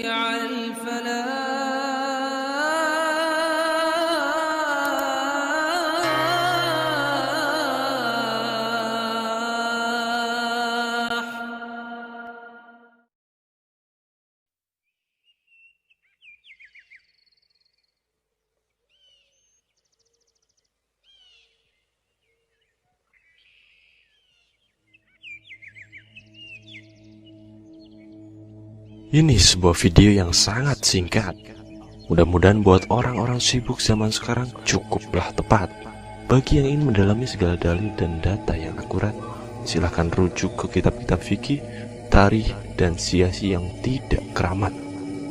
على الفلاح. Ini sebuah video yang sangat singkat. Mudah-mudahan buat orang-orang sibuk zaman sekarang cukuplah tepat. Bagi yang ingin mendalami segala dalil dan data yang akurat, silahkan rujuk ke kitab-kitab fikih, tarikh, dan siasi yang tidak keramat,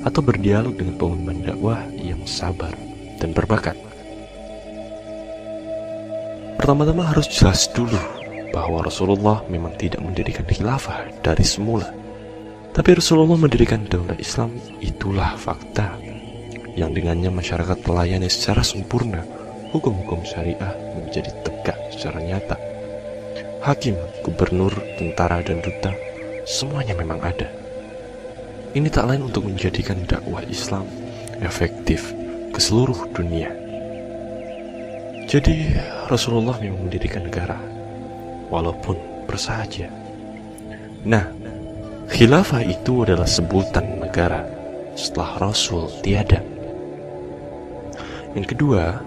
atau berdialog dengan pemimpin dakwah yang sabar dan berbakat. Pertama-tama harus jelas dulu bahwa Rasulullah memang tidak mendirikan khilafah dari semula. Tapi Rasulullah mendirikan daulah Islam, itulah fakta yang dengannya masyarakat melayani secara sempurna. Hukum-hukum syariah menjadi tegak secara nyata. Hakim, gubernur, tentara, dan duta, semuanya memang ada. Ini tak lain untuk menjadikan dakwah Islam efektif ke seluruh dunia. Jadi Rasulullah memang mendirikan negara, walaupun bersahaja. Nah, khilafah itu adalah sebutan negara setelah Rasul tiada. Yang kedua,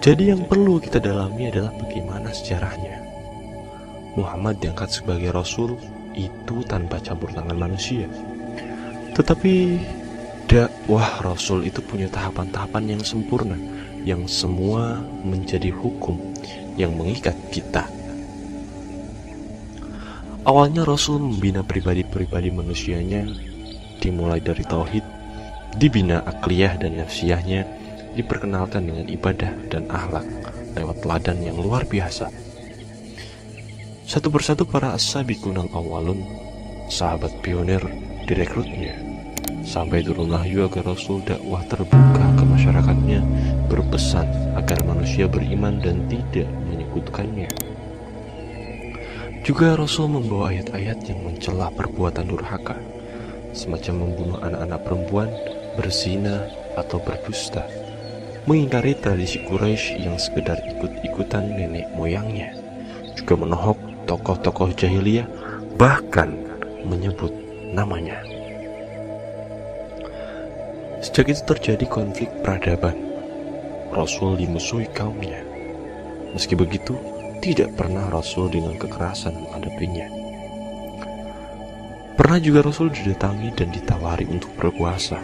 jadi yang perlu kita dalami adalah bagaimana sejarahnya. Muhammad diangkat sebagai Rasul itu tanpa campur tangan manusia. Tetapi dakwah Rasul itu punya tahapan-tahapan yang sempurna, yang semua menjadi hukum yang mengikat kita. Awalnya Rasul membina pribadi-pribadi manusianya, dimulai dari tauhid, dibina akliyah dan nafsiyahnya, diperkenalkan dengan ibadah dan akhlak lewat teladan yang luar biasa. Satu persatu para as-sabiqun al-awwalun, sahabat pionir, direkrutnya, sampai turunlah wahyu agar Rasul dakwah terbuka ke masyarakatnya, berpesan agar manusia beriman dan tidak menyekutukannya. Juga Rasul membawa ayat-ayat yang mencela perbuatan durhaka, semacam membunuh anak-anak perempuan, berzina, atau berdusta, mengingkari tradisi Quraisy yang sekedar ikut-ikutan nenek moyangnya, juga menohok tokoh-tokoh jahiliyah, bahkan menyebut namanya. Sejak itu terjadi konflik peradaban. Rasul dimusuhi kaumnya. Meski begitu, tidak pernah Rasul dengan kekerasan menghadapinya. Pernah juga Rasul didatangi dan ditawari untuk berkuasa.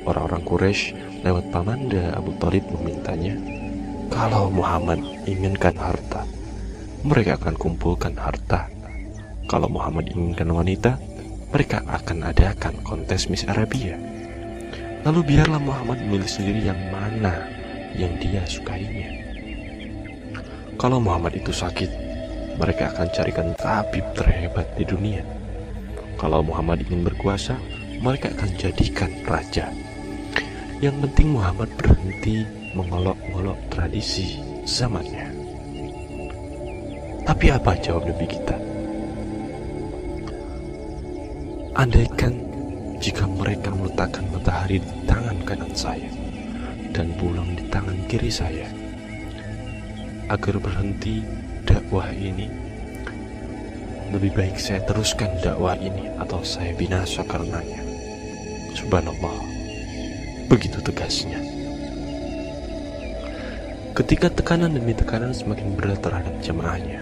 Orang-orang Quraisy lewat pamanda Abu Thalib memintanya, kalau Muhammad inginkan harta, mereka akan kumpulkan harta. Kalau Muhammad inginkan wanita, mereka akan adakan kontes Miss Arabia. Lalu biarlah Muhammad memilih sendiri yang mana yang dia sukainya. Kalau Muhammad itu sakit, mereka akan carikan tabib terhebat di dunia. Kalau Muhammad ingin berkuasa, mereka akan jadikan raja. Yang penting Muhammad berhenti mengolok-olok tradisi zamannya. Tapi apa jawab Nabi kita? Andaikan jika mereka meletakkan matahari di tangan kanan saya dan bulan di tangan kiri saya, agar berhenti dakwah ini, lebih baik saya teruskan dakwah ini atau saya binasa karenanya. Subhanallah, begitu tegasnya. Ketika tekanan demi tekanan semakin berat terhadap jamaahnya,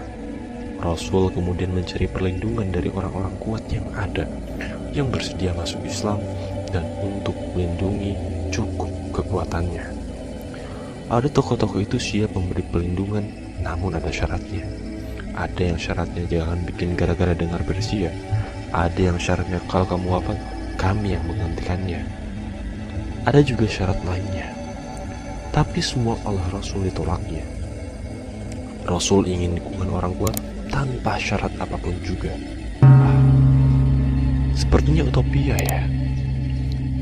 Rasul kemudian mencari perlindungan dari orang-orang kuat yang ada, yang bersedia masuk Islam, dan untuk melindungi cukup kekuatannya. Ada tokoh-tokoh itu siap memberi perlindungan, namun ada syaratnya. Ada yang syaratnya jangan bikin gara-gara dengar bersia. Ada yang syaratnya kalau kamu wafat, kami yang menggantikannya. Ada juga syarat lainnya. Tapi semua Allah Rasul ditolaknya. Rasul ingin dukungan orang kuat tanpa syarat apapun juga. Sepertinya utopia ya.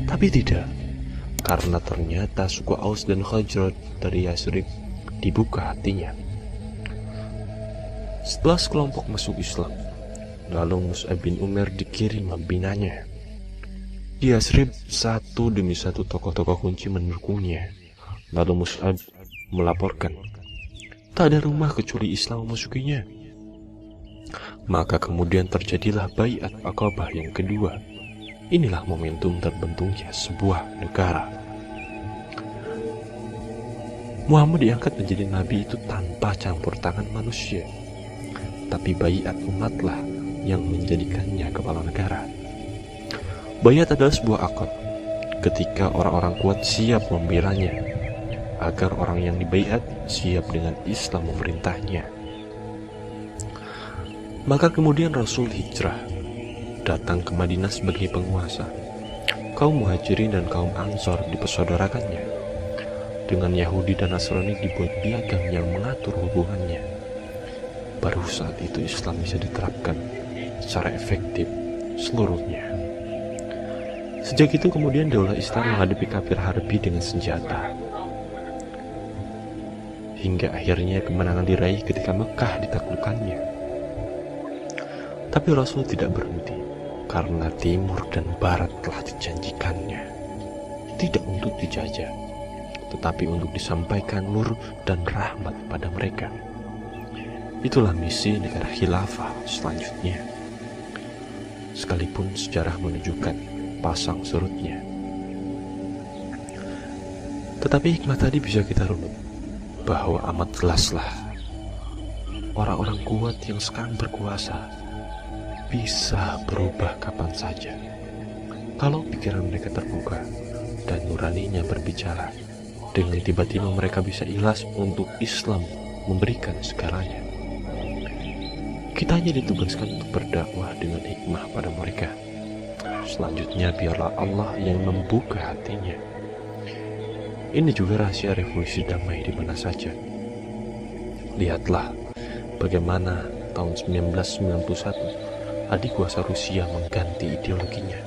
Tapi tidak. Karena ternyata suku Aus dan Khazraj dari Yasrib dibuka hatinya. Setelah sekelompok masuk Islam, lalu Mus'ab bin Umair dikirim membinanya. Di Yasrib, satu demi satu tokoh-tokoh kunci mendukungnya. Lalu Mus'ab melaporkan, tak ada rumah kecuali Islam memasukinya. Maka kemudian terjadilah Baiat Aqabah yang kedua. Inilah momentum terbentuknya sebuah negara. Muhammad diangkat menjadi nabi itu tanpa campur tangan manusia, tapi baiat umatlah yang menjadikannya kepala negara. Baiat adalah sebuah akad ketika orang-orang kuat siap membelanya, agar orang yang dibaiat siap dengan Islam memerintahnya. Maka kemudian Rasul hijrah, datang ke Madinah sebagai penguasa. Kaum Muhajirin dan kaum Ansor dipersaudarakannya. Dengan Yahudi dan Nasrani dibuat piagam yang mengatur hubungannya. Baru saat itu Islam bisa diterapkan secara efektif seluruhnya. Sejak itu kemudian daulah Islam menghadapi kafir harbi dengan senjata. Hingga akhirnya kemenangan diraih ketika Mekah ditaklukkannya. Tapi Rasul tidak berhenti, karena timur dan barat telah dijanjikannya. Tidak untuk dijajah, tetapi untuk disampaikan nur dan rahmat pada mereka. Itulah misi negara khilafah selanjutnya. Sekalipun sejarah menunjukkan pasang surutnya. Tetapi hikmah tadi bisa kita runut, bahwa amat jelaslah orang-orang kuat yang sekarang berkuasa bisa berubah kapan saja kalau pikiran mereka terbuka dan nuraninya berbicara. Dengan tiba-tiba mereka bisa ikhlas untuk Islam memberikan segalanya. Kita hanya ditugaskan untuk berdakwah dengan hikmah pada mereka. Selanjutnya biarlah Allah yang membuka hatinya. Ini juga rahasia revolusi damai di mana saja. Lihatlah bagaimana tahun 1991 adik kuasa Rusia mengganti ideologinya.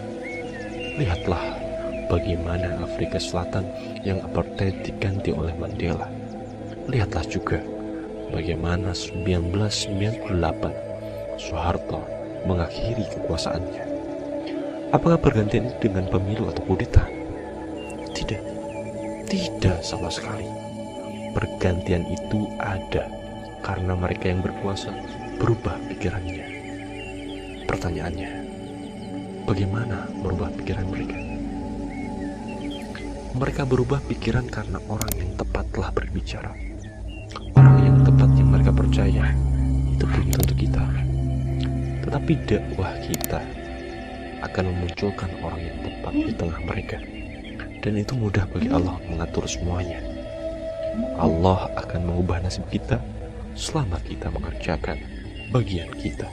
Lihatlah bagaimana Afrika Selatan yang apartheid diganti oleh Mandela. Lihatlah juga bagaimana 1998 Soeharto mengakhiri kekuasaannya. Apakah pergantian itu dengan pemilu atau kudeta? Tidak, tidak sama sekali. Pergantian itu ada karena mereka yang berkuasa berubah pikirannya. Pertanyaannya, bagaimana merubah pikiran mereka? Mereka berubah pikiran karena orang yang tepat telah berbicara. Orang yang tepat yang mereka percaya itu belum tentu kita. Tetapi dakwah kita akan memunculkan orang yang tepat di tengah mereka. Dan itu mudah bagi Allah mengatur semuanya. Allah akan mengubah nasib kita selama kita mengerjakan bagian kita.